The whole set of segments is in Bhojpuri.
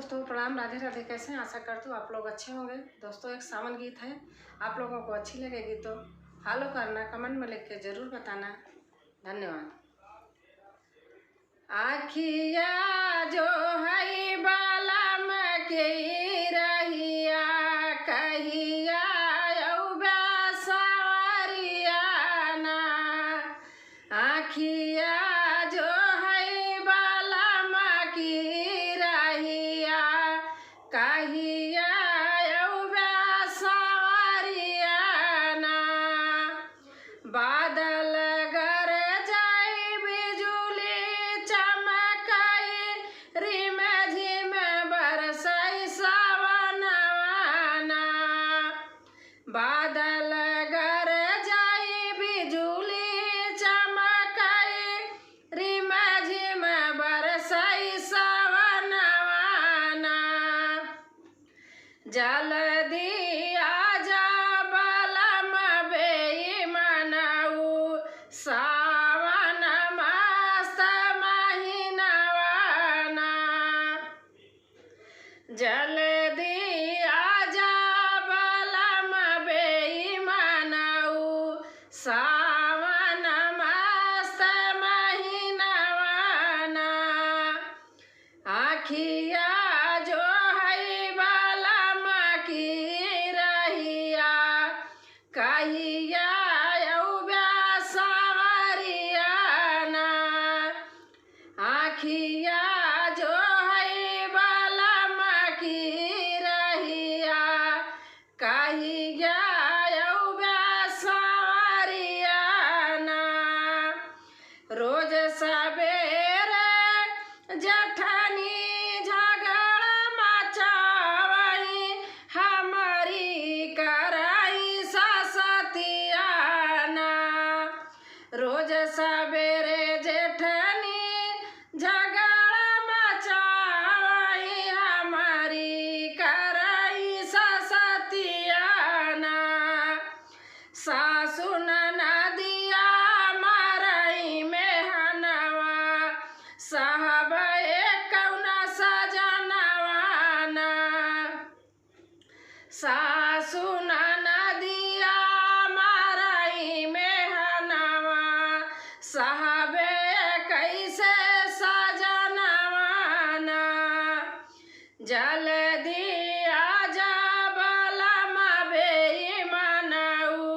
दोस्तों प्रणाम, राधे राधे। कैसे हैं? आशा करती हूँ आप लोग अच्छे होंगे। दोस्तों एक सावन गीत है, आप लोगों को अच्छी लगेगी तो फॉलो करना, कमेंट में लिख के ज़रूर बताना। धन्यवाद। आखिया जो है बालम के रहिया कहिया सवरियाना, आखिया जो है बालम की रहिया कहिया सवरियाना, बादल गर जाई बिजुली चमकाई रिम झिम बरसई सावनवाना, बादल गर जाई बिजुली चमकाई रिम झिम बरसई सावनवाना, जल्दी आजा बालम बेईमानऊ सावन मस्त महीनवाना, जल्दी आजा बालम बेईमानऊ सावन मस्त महीनवाना, आखिया जो है बालम की रहिया कहिया सवरियाना, आखिया जो है बालम की रहिया कहिया सवरियाना, रोज सवेरे जठनी झगड़ा मचावई हमारी कराई ससतियाना, रोज सवेरे जेठनी झगड़ा मचावई हमारी कराई ससतियाना, सासु नदिया मारई में हनवा साहब कौना सजनवाना, सासु नदिया मारई में हनवा साहब कैसे सजनवाना, जल्दी आजा बालम बेईमानऊ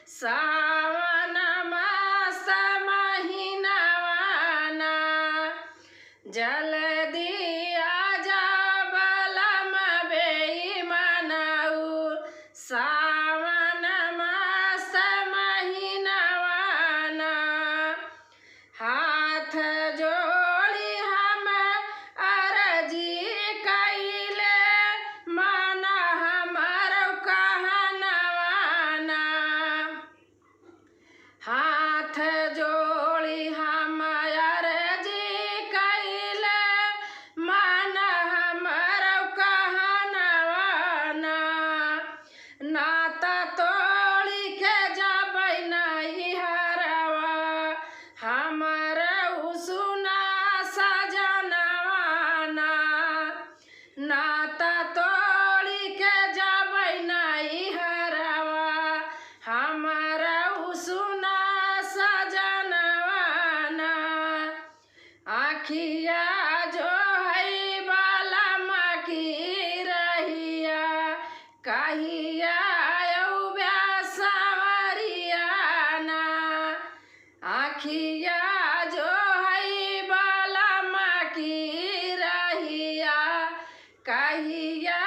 सावन मस्त महीनवाना, जल्दी आजा बालम बेईमानऊ सावन मस्त महीनवाना, हाथ जोड़ी हम अर्जी कैले माना हमर कहनवाना, हाथ जोड़ी हम अर्जी कैले माना हमर कहनवाना, नाता तोड़ी के जबै नहीं हरवा हमर सुना सजनवाना, नाता तोड़ी के जबै नहीं हरवा हमर सुना सजनवाना, आखिया जो है बालम की रहिया कहिया सवरियाना, आखिया जो है बालम की रहिया कहिया